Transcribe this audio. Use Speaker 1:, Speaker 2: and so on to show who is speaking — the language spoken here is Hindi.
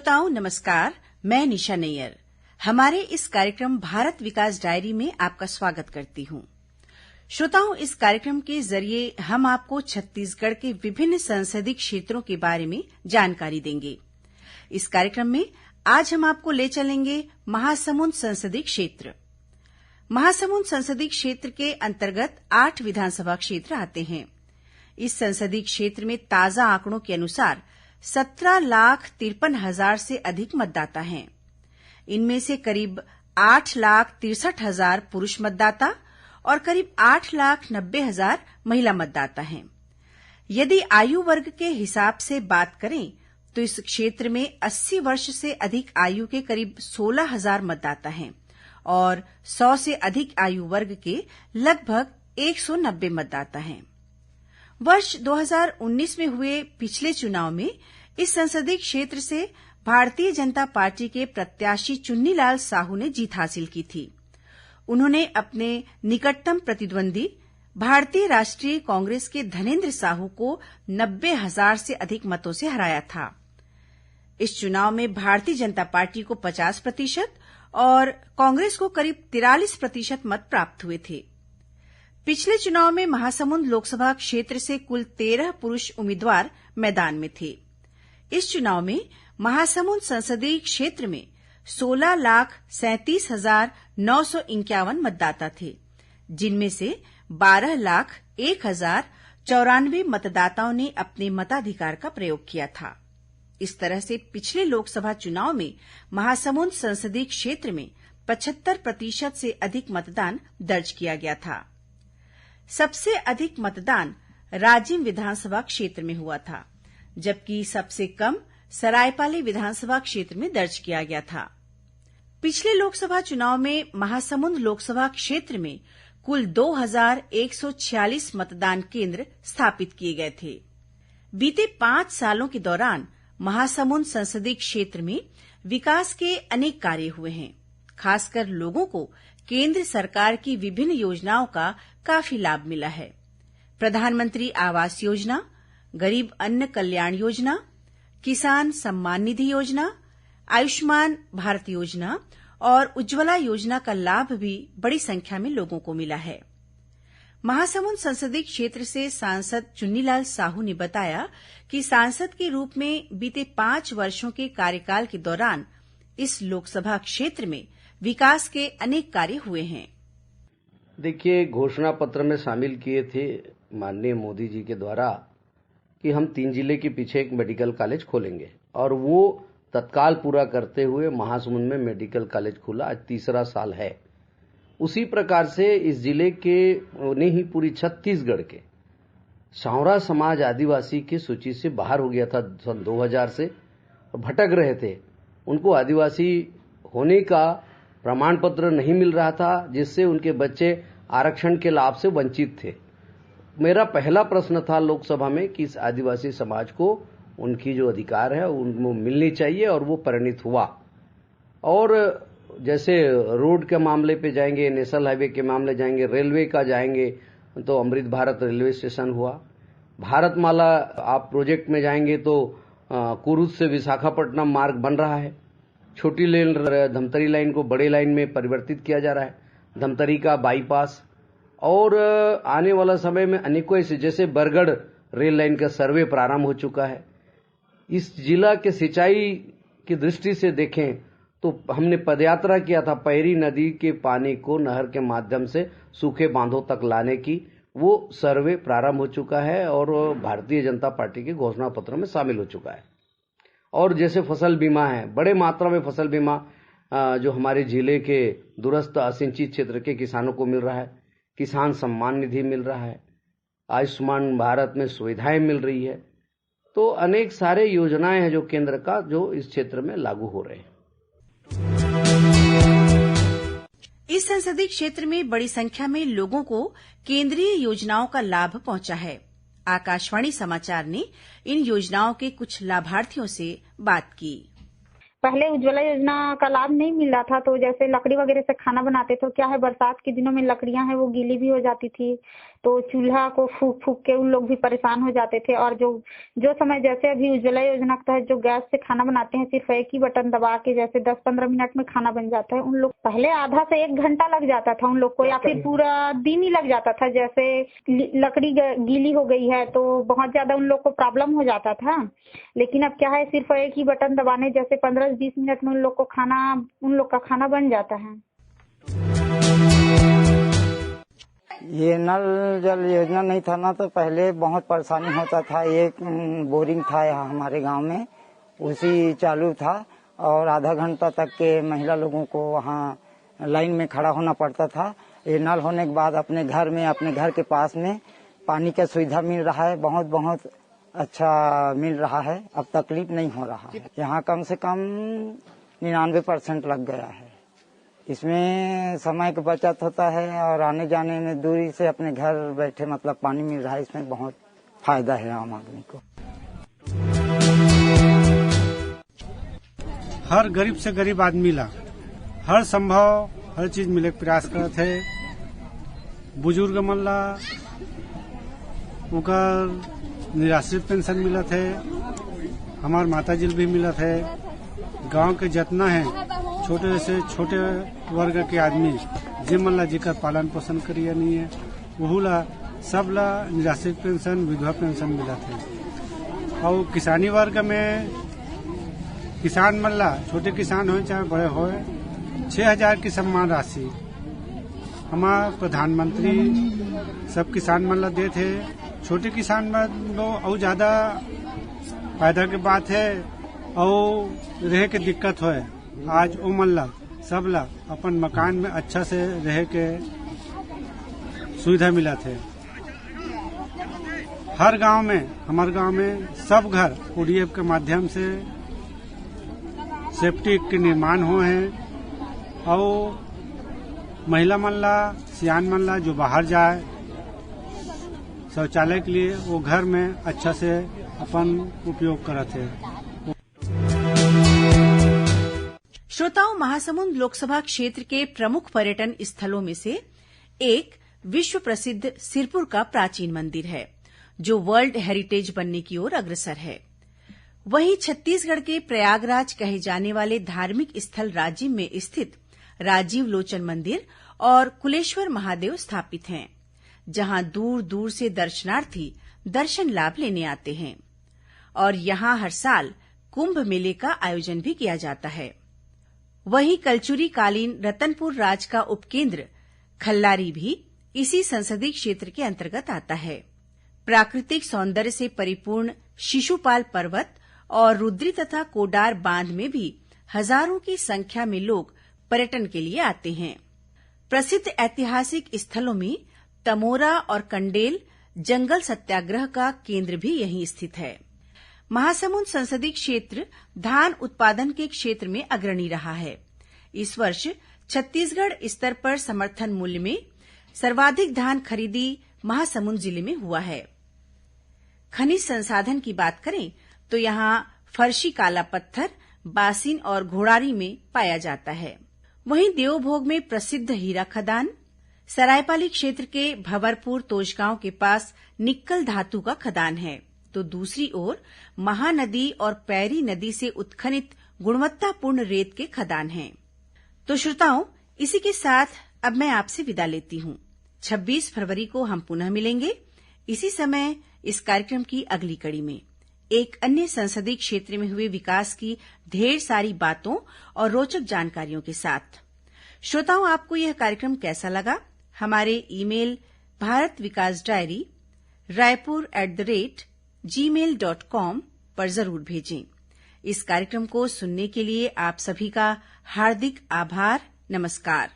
Speaker 1: श्रोताओं नमस्कार, मैं निशा नैयर। हमारे इस कार्यक्रम भारत विकास डायरी में आपका स्वागत करती हूं। श्रोताओं, इस कार्यक्रम के जरिए हम आपको छत्तीसगढ़ के विभिन्न संसदीय क्षेत्रों के बारे में जानकारी देंगे। इस कार्यक्रम में आज हम आपको ले चलेंगे महासमुंद संसदीय क्षेत्र। महासमुंद संसदीय क्षेत्र के अंतर्गत 8 विधानसभा क्षेत्र आते हैं। इस संसदीय क्षेत्र में ताजा आंकड़ों के अनुसार 17,53,000 से अधिक मतदाता हैं। इनमें से करीब 8,63,000 पुरुष मतदाता और करीब 8,90,000 महिला मतदाता हैं। यदि आयु वर्ग के हिसाब से बात करें तो इस क्षेत्र में 80 वर्ष से अधिक आयु के करीब 16,000 मतदाता हैं और 100 से अधिक आयु वर्ग के लगभग 190 मतदाता हैं। वर्ष 2019 में हुए पिछले चुनाव में इस संसदीय क्षेत्र से भारतीय जनता पार्टी के प्रत्याशी चुन्नीलाल साहू ने जीत हासिल की थी। उन्होंने अपने निकटतम प्रतिद्वंदी भारतीय राष्ट्रीय कांग्रेस के धनेन्द्र साहू को 90,000 से अधिक मतों से हराया था। इस चुनाव में भारतीय जनता पार्टी को 50% और कांग्रेस को करीब 43% मत प्राप्त हुए थे। पिछले चुनाव में महासमुंद लोकसभा क्षेत्र से कुल 13 पुरुष उम्मीदवार मैदान में थे। इस चुनाव में महासमुंद संसदीय क्षेत्र में 16,37,951 मतदाता थे, जिनमें से 12,01,094 मतदाताओं ने अपने मताधिकार का प्रयोग किया था। इस तरह से पिछले लोकसभा चुनाव में महासमुंद संसदीय क्षेत्र में 75% से अधिक मतदान दर्ज किया गया था। सबसे अधिक मतदान राजिम विधानसभा क्षेत्र में हुआ था, जबकि सबसे कम सरायपाली विधानसभा क्षेत्र में दर्ज किया गया था। पिछले लोकसभा चुनाव में महासमुंद लोकसभा क्षेत्र में कुल 2,146 मतदान केंद्र स्थापित किए गए थे। बीते 5 सालों के दौरान महासमुंद संसदीय क्षेत्र में विकास के अनेक कार्य हुए हैं। खासकर लोगों को केंद्र सरकार की विभिन्न योजनाओं का काफी लाभ मिला है। प्रधानमंत्री आवास योजना, गरीब अन्न कल्याण योजना, किसान सम्मान निधि योजना, आयुष्मान भारत योजना और उज्ज्वला योजना का लाभ भी बड़ी संख्या में लोगों को मिला है। महासमुंद संसदीय क्षेत्र से सांसद चुन्नीलाल साहू ने बताया कि सांसद के रूप में बीते 5 वर्षों के कार्यकाल के दौरान इस लोकसभा क्षेत्र में विकास के अनेक कार्य हुए हैं।
Speaker 2: देखिए, घोषणा पत्र में शामिल किए थे माननीय मोदी जी के द्वारा कि हम 3 जिले के पीछे एक मेडिकल कॉलेज खोलेंगे, और वो तत्काल पूरा करते हुए महासमुंद में मेडिकल कॉलेज खुला। आज 3रा साल है। उसी प्रकार से इस जिले के नहीं पूरी छत्तीसगढ़ के सावरा समाज आदिवासी की सूची से बाहर हो गया था सन 2000 से, भटक रहे थे। उनको आदिवासी होने का प्रमाण पत्र नहीं मिल रहा था, जिससे उनके बच्चे आरक्षण के लाभ से वंचित थे। मेरा पहला प्रश्न था लोकसभा में कि इस आदिवासी समाज को उनकी जो अधिकार है उनको मिलनी चाहिए, और वो परिणित हुआ। और जैसे रोड के मामले पे जाएंगे, नेशनल हाईवे के मामले जाएंगे, रेलवे का जाएंगे तो अमृत भारत रेलवे स्टेशन हुआ। भारतमाला आप प्रोजेक्ट में जाएंगे तो कुरुद से विशाखापट्टनम मार्ग बन रहा है। छोटी लेन धमतरी लाइन को बड़े लाइन में परिवर्तित किया जा रहा है, धमतरी का बाईपास। और आने वाला समय में अनेकों ऐसे, जैसे बरगढ़ रेल लाइन का सर्वे प्रारंभ हो चुका है। इस जिला के सिंचाई की दृष्टि से देखें तो हमने पदयात्रा किया था पैरी नदी के पानी को नहर के माध्यम से सूखे बांधों तक लाने की, वो सर्वे प्रारंभ हो चुका है और भारतीय जनता पार्टी के घोषणा पत्र में शामिल हो चुका है। और जैसे फसल बीमा है, बड़े मात्रा में फसल बीमा जो हमारे जिले के दूरस्थ असिंचित क्षेत्र के किसानों को मिल रहा है, किसान सम्मान निधि मिल रहा है, आयुष्मान भारत में सुविधाएं मिल रही है। तो अनेक सारे योजनाएं हैं जो केंद्र का जो इस क्षेत्र में लागू हो रहे हैं।
Speaker 1: इस संसदीय क्षेत्र में बड़ी संख्या में लोगों को केंद्रीय योजनाओं का लाभ पहुंचा है। आकाशवाणी समाचार ने इन योजनाओं के कुछ लाभार्थियों से बात की।
Speaker 3: पहले उज्ज्वला योजना का लाभ नहीं मिल रहा था, तो जैसे लकड़ी वगैरह से खाना बनाते थे, क्या है बरसात के दिनों में लकड़ियां हैं वो गीली भी हो जाती थी, तो चूल्हा को फूक फूक के उन लोग भी परेशान हो जाते थे। और जो समय जैसे अभी उज्ज्वला योजना के तहत जो गैस से खाना बनाते हैं, सिर्फ एक ही बटन दबा के जैसे 10-15 मिनट में खाना बन जाता है। उन लोग पहले आधा से 1 घंटा लग जाता था उन लोग को, या फिर पूरा दिन ही लग जाता था। जैसे लकड़ी गीली हो गई है तो बहुत ज्यादा उन लोग को प्रॉब्लम हो जाता था। लेकिन अब क्या है, सिर्फ एक ही बटन दबाने जैसे 15-20 मिनट में उन लोग का खाना बन जाता है।
Speaker 4: ये नल जल योजना नहीं था ना, तो पहले बहुत परेशानी होता था। एक बोरिंग था यहाँ हमारे गांव में, उसी चालू था और आधा घंटा तक के महिला लोगों को वहाँ लाइन में खड़ा होना पड़ता था। ये नल होने के बाद अपने घर के पास में पानी का सुविधा मिल रहा है, बहुत बहुत अच्छा मिल रहा है। अब तकलीफ नहीं हो रहा है। यहाँ कम से कम 99% लग गया है। इसमें समय की बचत होता है और आने जाने में दूरी से अपने घर बैठे मतलब पानी मिल रहा है। इसमें बहुत फायदा है आम आदमी को।
Speaker 5: हर गरीब से गरीब आदमी ला हर संभव हर चीज मिले के प्रयास करत है। बुजुर्ग मन ला उनकर निराश्रित पेंशन मिलत है, हमार माता जी भी मिलत है। गांव के जितना है छोटे से छोटे वर्ग के आदमी जिन मन ला जेकर पालन पोषण करिए नहीं है, वहू ला सब ला निराश्रित पेंशन विधवा पेंशन मिलत है। और किसानी वर्ग में किसान मन ला छोटे किसान हो चाहे बड़े हो 6,000 की सम्मान राशि हमार प्रधानमंत्री सब किसान मन ला देते है। छोटे किसान मन और ज्यादा फायदा के बात है और रह के दिक्कत हो। आज ओ मन ला सब ला अपन मकान में अच्छा से रह के सुविधा मिला थे। हर गांव में हमारे गांव में सब घर ODF के माध्यम से सेफ्टी के निर्माण हुए हैं। और महिला मन ला सियान मन ला जो बाहर जाए शौचालय के लिए वो घर में अच्छा से अपन उपयोग करते हैं।
Speaker 1: श्रोताओं, महासमुंद लोकसभा क्षेत्र के प्रमुख पर्यटन स्थलों में से एक विश्व प्रसिद्ध सिरपुर का प्राचीन मंदिर है, जो वर्ल्ड हेरिटेज बनने की ओर अग्रसर है। वहीं छत्तीसगढ़ के प्रयागराज कहे जाने वाले धार्मिक स्थल राजिम में स्थित राजीव लोचन मंदिर और कुलेश्वर महादेव स्थापित हैं, जहां दूर दूर से दर्शनार्थी दर्शन लाभ लेने आते हैं। और यहां हर साल कुंभ मेले का आयोजन भी किया जाता है। वहीं कलचुरी कालीन रतनपुर राज का उपकेंद्र खल्लारी भी इसी संसदीय क्षेत्र के अंतर्गत आता है। प्राकृतिक सौंदर्य से परिपूर्ण शिशुपाल पर्वत और रुद्री तथा कोडार बांध में भी हजारों की संख्या में लोग पर्यटन के लिए आते हैं। प्रसिद्ध ऐतिहासिक स्थलों में तमोरा और कंडेल जंगल सत्याग्रह का केंद्र भी यहीं स्थित है। महासमुंद संसदीय क्षेत्र धान उत्पादन के क्षेत्र में अग्रणी रहा है। इस वर्ष छत्तीसगढ़ स्तर पर समर्थन मूल्य में सर्वाधिक धान खरीदी महासमुंद जिले में हुआ है। खनिज संसाधन की बात करें तो यहाँ फर्शी काला पत्थर, बासिन और घोड़ारी में पाया जाता है। वहीं देवभोग में प्रसिद्ध हीरा खदान, सरायपाली क्षेत्र के भंवरपुर तोजगांव के पास निक्कल धातु का खदान है, तो दूसरी ओर महानदी और पैरी नदी से उत्खनित गुणवत्तापूर्ण रेत के खदान हैं। तो श्रोताओं, इसी के साथ अब मैं आपसे विदा लेती हूँ। 26 फरवरी को हम पुनः मिलेंगे इसी समय इस कार्यक्रम की अगली कड़ी में एक अन्य संसदीय क्षेत्र में हुए विकास की ढेर सारी बातों और रोचक जानकारियों के साथ। श्रोताओं, आपको यह कार्यक्रम कैसा लगा? हमारे ईमेल भारत विकास डायरी raipur@gmail.com पर जरूर भेजें। इस कार्यक्रम को सुनने के लिए आप सभी का हार्दिक आभार। नमस्कार।